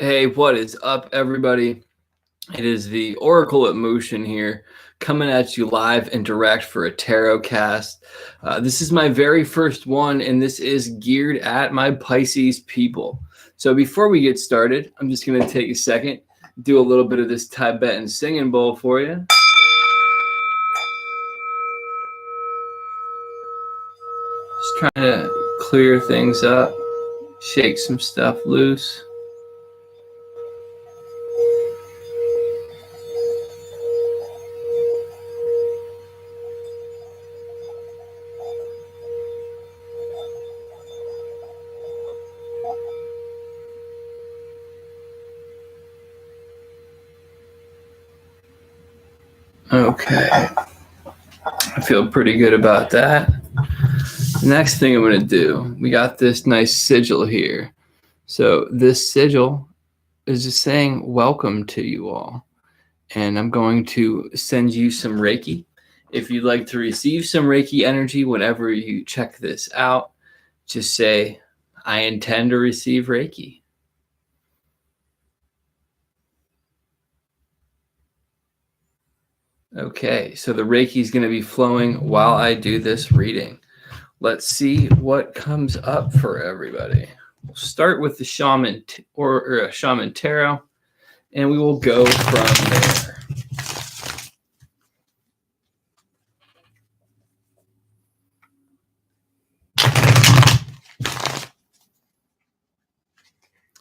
Hey, what is up, everybody? It is the Oracle at Mushin here, coming at you live and direct for a tarot cast. This is my very first one, and this is geared at my Pisces people. So before we get started, I'm just going to take a second, do a little bit of this Tibetan singing bowl for you. Just trying to clear things up, shake some stuff loose. Okay, I feel pretty good about that. Next thing I'm going to do, we got this nice sigil here. So this sigil is just saying welcome to you all. And I'm going to send you some Reiki. If you'd like to receive some Reiki energy whenever you check this out, just say, I intend to receive Reiki. Okay, so the Reiki is going to be flowing while I do this reading. Let's see what comes up for everybody. We'll start with the Shaman or Shaman Tarot, and we will go from there.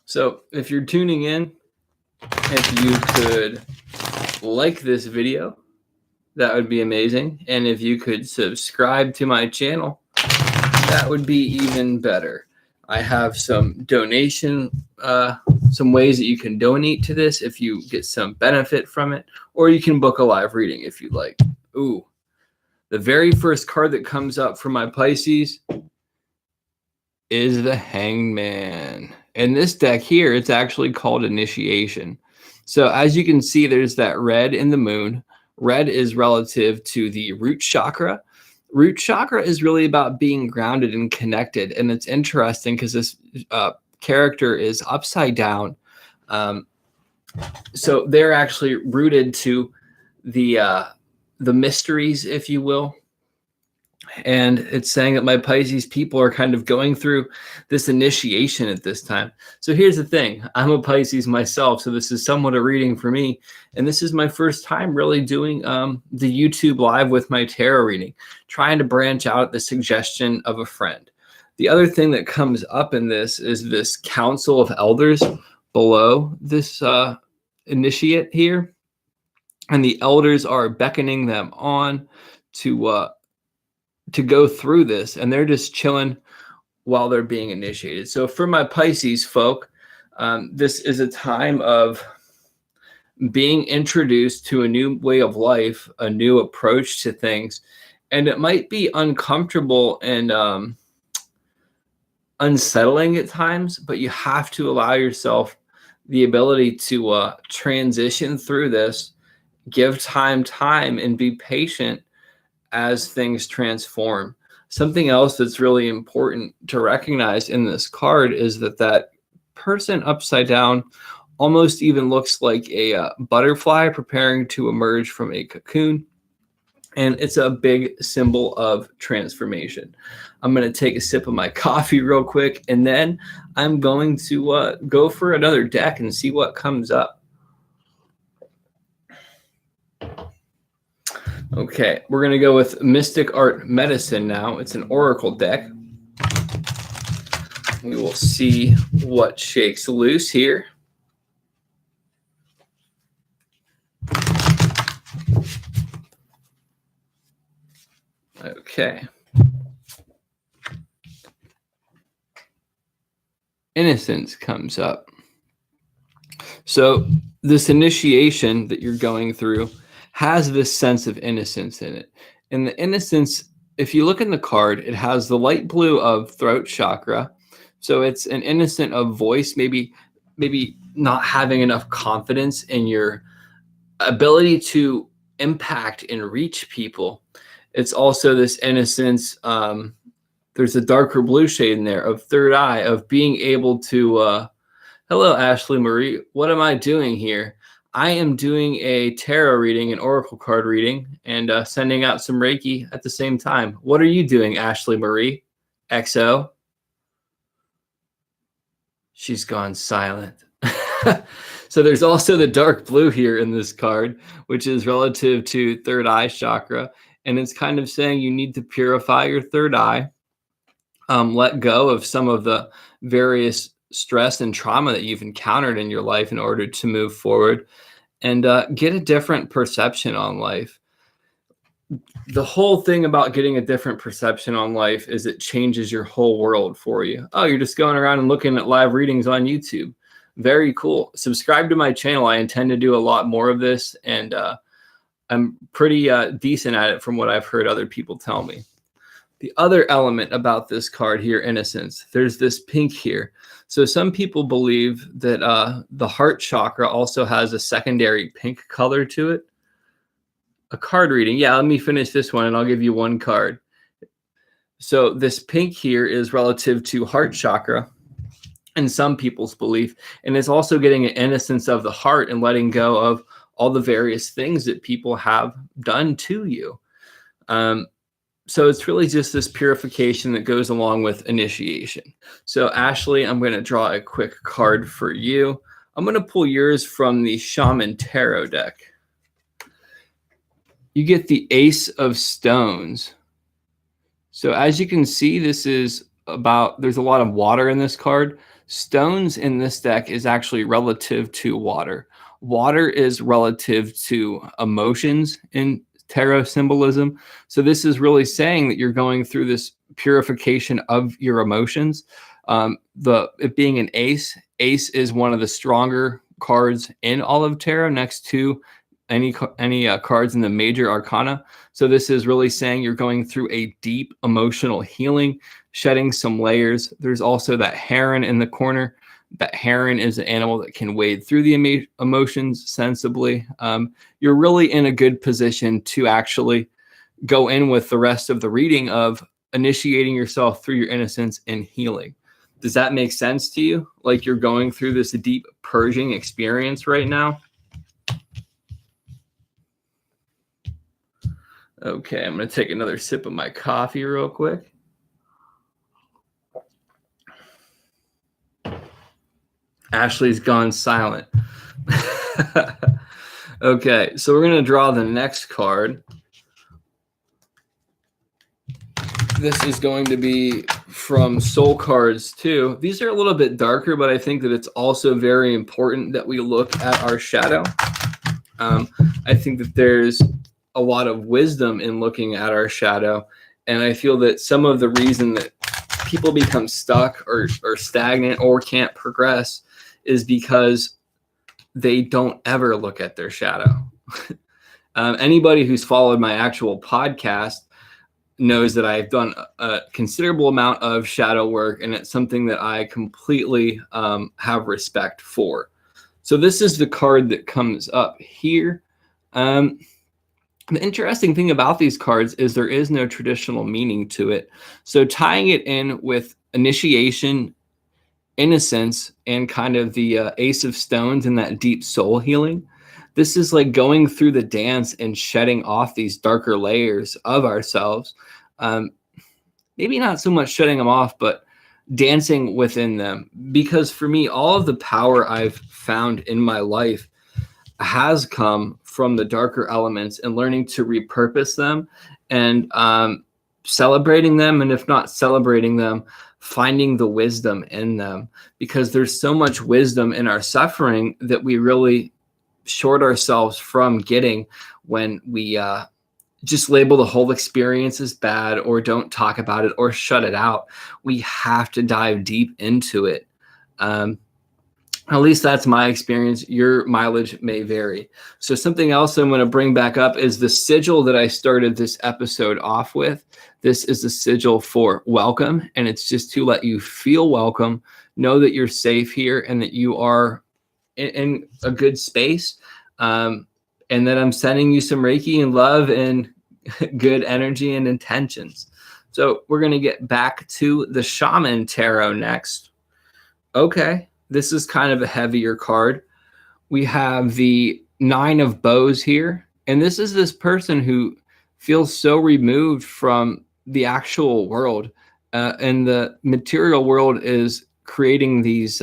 So if you're tuning in, if you could like this video, that would be amazing. And if you could subscribe to my channel, that would be even better. I have some donation, some ways that you can donate to this if you get some benefit from it, or you can book a live reading if you'd like. Ooh, the very first card that comes up for my Pisces is the Hangman. In this deck here, it's actually called Initiation. So as you can see, there's that red in the moon. Red is relative to the root chakra. Root chakra is really about being grounded and connected. And it's interesting because this character is upside down. So they're actually rooted to the mysteries, if you will. And it's saying that my Pisces people are kind of going through this initiation at this time. So here's the thing. I'm a Pisces myself, so this is somewhat a reading for me. And this is my first time really doing the YouTube live with my tarot reading, trying to branch out at the suggestion of a friend. The other thing that comes up in this is this council of elders below this initiate here. And the elders are beckoning them on to go through this, and they're just chilling while they're being initiated. So for my Pisces folk, this is a time of being introduced to a new way of life, a new approach to things, and it might be uncomfortable and unsettling at times, but you have to allow yourself the ability to transition through this, give time, and be patient as things transform. Something else that's really important to recognize in this card is that person upside down almost even looks like a butterfly preparing to emerge from a cocoon. And it's a big symbol of transformation. I'm going to take a sip of my coffee real quick, and then I'm going to go for another deck and see what comes up. Okay, we're going to go with Mystic Art Medicine now. It's an oracle deck. We will see what shakes loose here. Okay. Innocence comes up. So this initiation that you're going through has this sense of innocence in it. And the innocence, if you look in the card, it has the light blue of throat chakra. So it's an innocent of voice, maybe not having enough confidence in your ability to impact and reach people. It's also this innocence. There's a darker blue shade in there of third eye, of being able to Hello, Ashley Marie. What am I doing here? I am doing a tarot reading, an oracle card reading, and sending out some Reiki at the same time. What are you doing, Ashley Marie? XO? She's gone silent. So there's also the dark blue here in this card, which is relative to third eye chakra. And it's kind of saying you need to purify your third eye, let go of some of the various stress and trauma that you've encountered in your life in order to move forward and get a different perception on life. The whole thing about getting a different perception on life is it changes your whole world for you. Oh, you're just going around and looking at live readings on YouTube. Very cool. Subscribe to my channel. I intend to do a lot more of this, and I'm pretty decent at it from what I've heard other people tell me. The other element about this card here, innocence, there's this pink here. So some people believe that the heart chakra also has a secondary pink color to it. A card reading. Yeah, let me finish this one and I'll give you one card. So this pink here is relative to heart chakra in some people's belief. And it's also getting an innocence of the heart and letting go of all the various things that people have done to you. So it's really just this purification that goes along with initiation. So Ashley, I'm going to draw a quick card for you. I'm going to pull yours from the Shaman Tarot deck. You get the Ace of Stones. So as you can see, this is there's a lot of water in this card. Stones in this deck is actually relative to water. Water is relative to emotions in tarot symbolism. So this is really saying that you're going through this purification of your emotions. It being an ace is one of the stronger cards in all of tarot next to any cards in the major arcana. So this is really saying you're going through a deep emotional healing, shedding some layers. There's also that heron in the corner. That heron is an animal that can wade through the emotions sensibly. You're really in a good position to actually go in with the rest of the reading of initiating yourself through your innocence and healing. Does that make sense to you? Like you're going through this deep purging experience right now? Okay, I'm going to take another sip of my coffee real quick. Ashley's gone silent. Okay, so we're going to draw the next card. This is going to be from Soul Cards too. These are a little bit darker, but I think that it's also very important that we look at our shadow. I think that there's a lot of wisdom in looking at our shadow. And I feel that some of the reason that people become stuck or stagnant or can't progress is because they don't ever look at their shadow. Anybody who's followed my actual podcast knows that I've done a considerable amount of shadow work, and it's something that I completely have respect for. So this is the card that comes up here. The interesting thing about these cards is there is no traditional meaning to it. So tying it in with initiation, innocence, and kind of the Ace of Stones and that deep soul healing, this is like going through the dance and shedding off these darker layers of ourselves. Maybe not so much shedding them off, but dancing within them. Because for me, all of the power I've found in my life has come from the darker elements and learning to repurpose them and celebrating them. And if not celebrating them, finding the wisdom in them, because there's so much wisdom in our suffering that we really short ourselves from getting when we just label the whole experience as bad or don't talk about it or shut it out. We have to dive deep into it. At least that's my experience. Your mileage may vary. So something else I'm going to bring back up is the sigil that I started this episode off with. This is the sigil for welcome, and it's just to let you feel welcome, know that you're safe here and that you are in a good space, and that I'm sending you some Reiki and love and good energy and intentions. So we're going to get back to the Shaman Tarot next. Okay. This is kind of a heavier card. We have the Nine of Bows here. And this is this person who feels so removed from the actual world. And the material world is creating these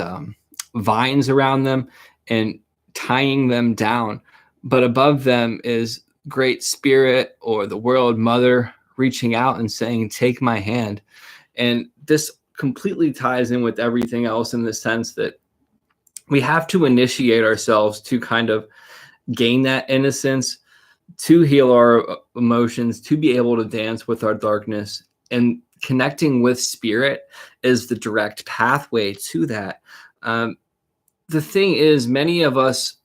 vines around them and tying them down. But above them is Great Spirit or the World Mother reaching out and saying, take my hand. And this completely ties in with everything else in the sense that we have to initiate ourselves to kind of gain that innocence, to heal our emotions, to be able to dance with our darkness. And connecting with spirit is the direct pathway to that. The thing is, many of us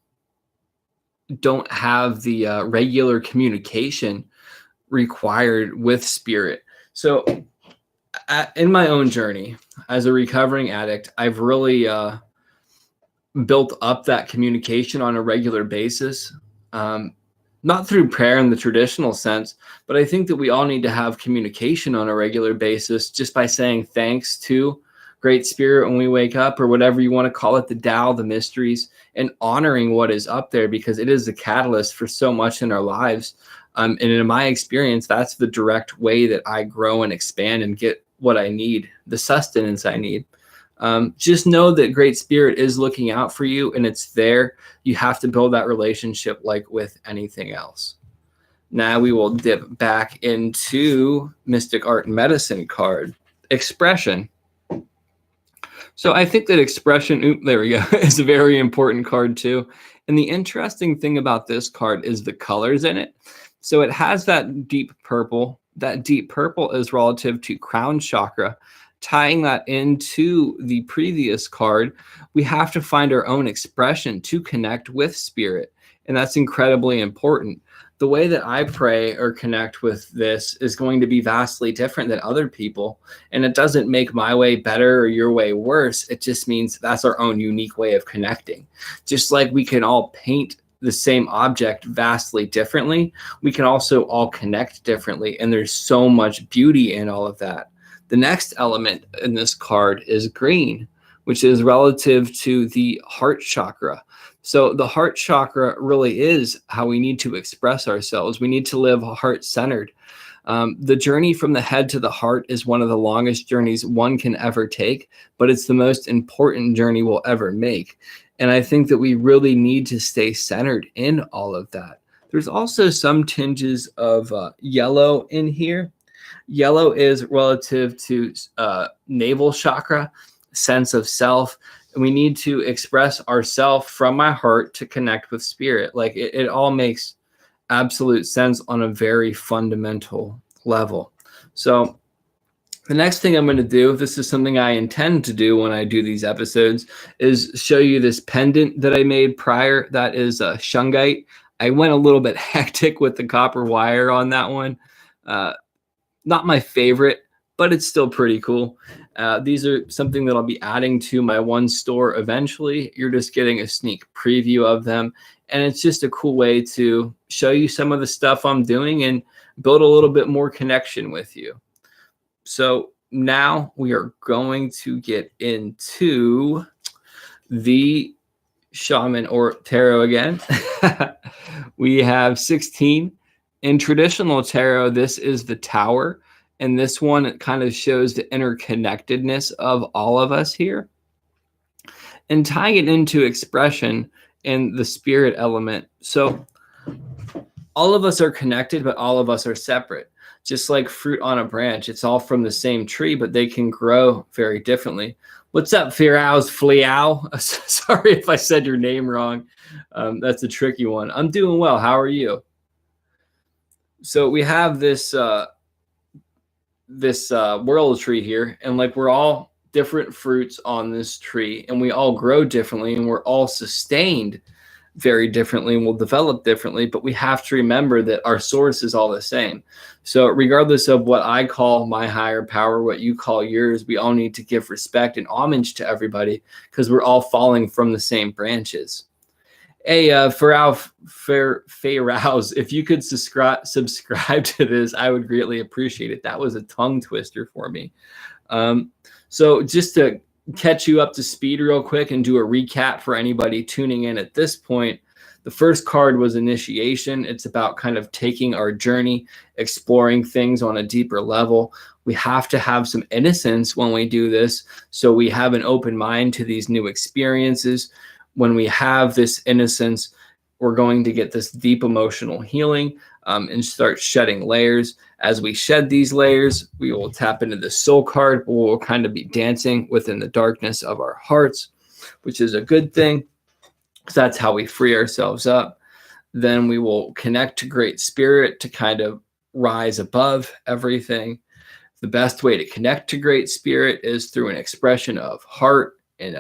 don't have the regular communication required with spirit. So in my own journey as a recovering addict, I've really built up that communication on a regular basis. Not through prayer in the traditional sense, but I think that we all need to have communication on a regular basis just by saying thanks to Great Spirit when we wake up, or whatever you want to call it, the Tao, the mysteries, and honoring what is up there, because it is the catalyst for so much in our lives. And in my experience, that's the direct way that I grow and expand and get what I need, the sustenance I need. Just know that Great Spirit is looking out for you, and it's there. You have to build that relationship like with anything else. Now we will dip back into Mystic Art and Medicine card, Expression. So I think that expression, there we go, is a very important card too. And the interesting thing about this card is the colors in it. So it has that deep purple. That deep purple is relative to crown chakra. Tying that into the previous card, we have to find our own expression to connect with spirit. And that's incredibly important. The way that I pray or connect with this is going to be vastly different than other people. And it doesn't make my way better or your way worse. It just means that's our own unique way of connecting. Just like we can all paint the same object vastly differently, we can also all connect differently. And there's so much beauty in all of that. The next element in this card is green, which is relative to the heart chakra. So the heart chakra really is how we need to express ourselves. We need to live heart-centered. The journey from the head to the heart is one of the longest journeys one can ever take, but it's the most important journey we'll ever make. And I think that we really need to stay centered in all of that. There's also some tinges of yellow in here. Yellow is relative to navel chakra, sense of self. And we need to express ourself from my heart to connect with spirit. Like it all makes absolute sense on a very fundamental level. So the next thing I'm going to do, this is something I intend to do when I do these episodes, is show you this pendant that I made prior. That is a shungite. I went a little bit hectic with the copper wire on that one. Not my favorite, but it's still pretty cool. These are something that I'll be adding to my one store eventually. You're just getting a sneak preview of them. And it's just a cool way to show you some of the stuff I'm doing and build a little bit more connection with you. So now we are going to get into the shaman or tarot again. We have 16. In traditional tarot, this is the Tower. And this one kind of shows the interconnectedness of all of us here. And tying it into expression and the spirit element. So all of us are connected, but all of us are separate. Just like fruit on a branch, it's all from the same tree, but they can grow very differently. What's up, Firauz Fliao? Sorry if I said your name wrong. That's a tricky one. I'm doing well. How are you? So we have this world tree here, and like we're all different fruits on this tree, and we all grow differently, and we're all sustained very differently, and we'll develop differently, but we have to remember that our source is all the same. So regardless of what I call my higher power, what you call yours, we all need to give respect and homage to everybody because we're all falling from the same branches. Hey, Firauz, if you could subscribe to this, I would greatly appreciate it. That was a tongue twister for me. So just to catch you up to speed real quick and do a recap for anybody tuning in at this point. The first card was initiation. It's about kind of taking our journey, exploring things on a deeper level. We have to have some innocence when we do this, so we have an open mind to these new experiences. When we have this innocence, we're going to get this deep emotional healing and start shedding layers. As we shed these layers, we will tap into the soul card. We'll kind of be dancing within the darkness of our hearts, which is a good thing, because that's how we free ourselves up. Then we will connect to Great Spirit to kind of rise above everything. The best way to connect to Great Spirit is through an expression of heart and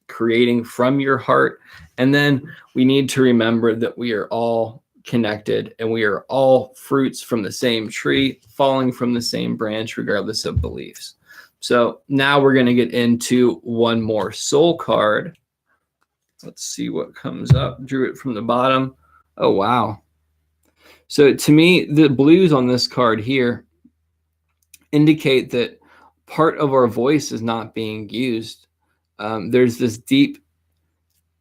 creating from your heart. And then we need to remember that we are all connected and we are all fruits from the same tree, falling from the same branch, regardless of beliefs. So now we're going to get into one more soul card. Let's see what comes up. Drew it from the bottom. Oh, wow. So to me, the blues on this card here indicate that part of our voice is not being used. There's this deep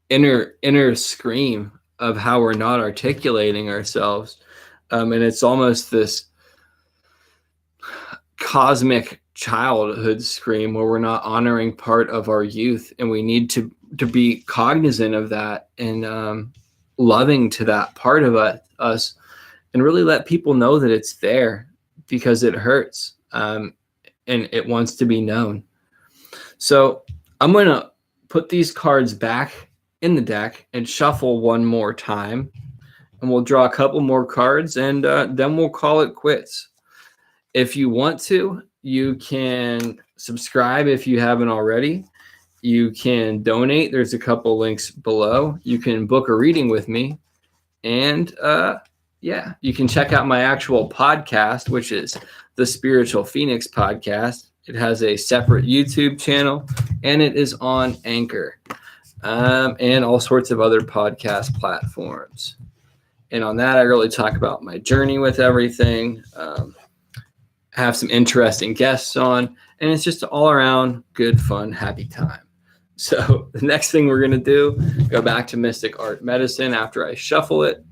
inner scream of how we're not articulating ourselves. And it's almost this cosmic childhood scream where we're not honoring part of our youth, and we need to be cognizant of that and loving to that part of us and really let people know that it's there, because it hurts and it wants to be known. So I'm going to put these cards back in the deck and shuffle one more time, and we'll draw a couple more cards, and then we'll call it quits. If you want to, you can subscribe if you haven't already. You can donate. There's a couple links below. You can book a reading with me. And yeah, you can check out my actual podcast, which is the Spiritual Phoenix Podcast. It has a separate YouTube channel, and it is on Anchor and all sorts of other podcast platforms. And on that, I really talk about my journey with everything. Have some interesting guests on, and it's just all around good, fun, happy time. So the next thing we're going to do, go back to Mystic Art Medicine after I shuffle it.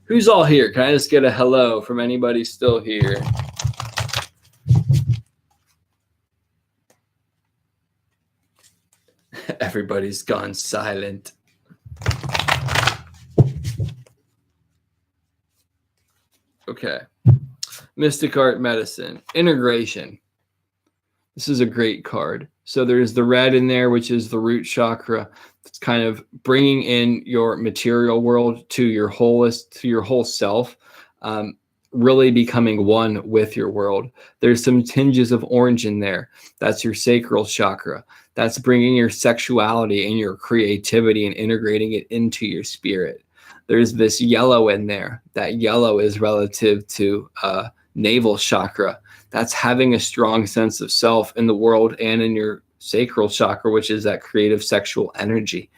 Who's all here? Can I just get a hello from anybody still here? Everybody's gone silent. Okay. Mystic Art Medicine. Integration. This is a great card. So there's the red in there, which is the root chakra. It's kind of bringing in your material world to your wholest, to your whole self, really becoming one with your world. There's some tinges of orange in there. That's your sacral chakra. That's bringing your sexuality and your creativity and integrating it into your spirit. There's this yellow in there. That yellow is relative to navel chakra. That's having a strong sense of self in the world and in your sacral chakra, which is that creative sexual energy.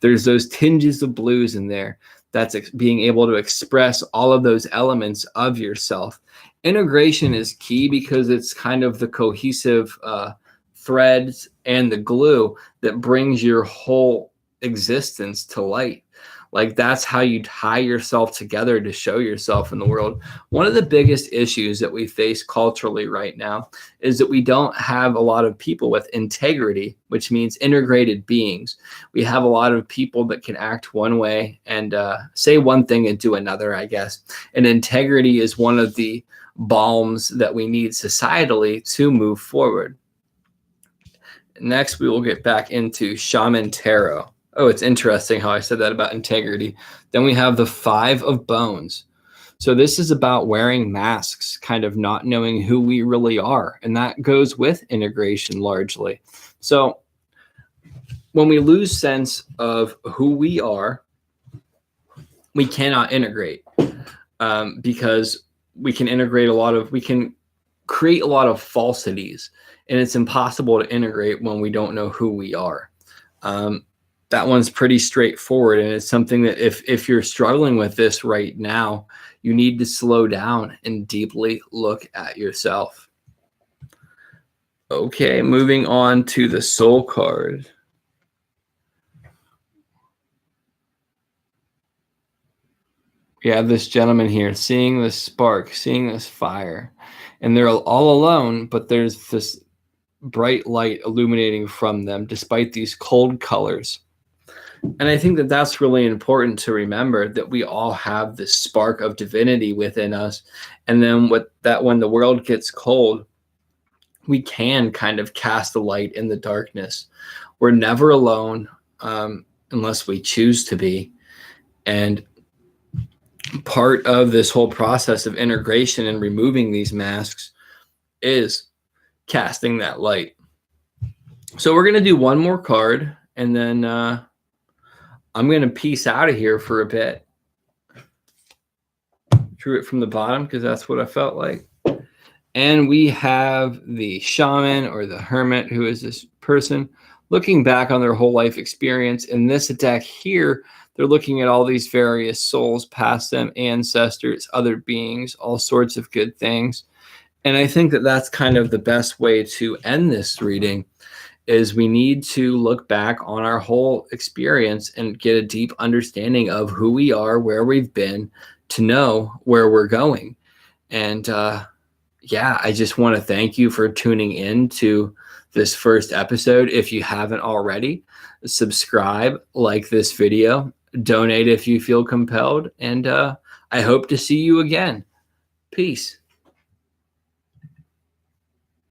There's those tinges of blues in there. That's being able to express all of those elements of yourself. Integration is key because it's kind of the cohesive threads and the glue that brings your whole existence to light. Like, that's how you tie yourself together to show yourself in the world. One of the biggest issues that we face culturally right now is that we don't have a lot of people with integrity, which means integrated beings. We have a lot of people that can act one way and say one thing and do another, I guess. And integrity is one of the balms that we need societally to move forward. Next, we will get back into Shaman Tarot. Oh, it's interesting how I said that about integrity. Then we have the Five of Bones. So this is about wearing masks, kind of not knowing who we really are. And that goes with integration largely. So when we lose sense of who we are, we cannot integrate because we can create a lot of falsities, and it's impossible to integrate when we don't know who we are. That one's pretty straightforward, and it's something that if you're struggling with this right now, you need to slow down and deeply look at yourself. Okay, moving on to the soul card. We have this gentleman here seeing this spark, seeing this fire, and they're all alone, but there's this bright light illuminating from them despite these cold colors. And I think that that's really important to remember, that we all have this spark of divinity within us. And then when the world gets cold, we can kind of cast the light in the darkness. We're never alone, unless we choose to be. And part of this whole process of integration and removing these masks is casting that light. So we're going to do one more card, and then I'm going to peace out of here for a bit. Drew it from the bottom because that's what I felt like. And we have the shaman or the hermit, who is this person looking back on their whole life experience. In this deck here, they're looking at all these various souls past them, ancestors, other beings, all sorts of good things. And I think that that's kind of the best way to end this reading, is we need to look back on our whole experience and get a deep understanding of who we are, where we've been, to know where we're going. And yeah, I just want to thank you for tuning in to this first episode. If you haven't already, subscribe, like this video, donate if you feel compelled, and I hope to see you again. Peace.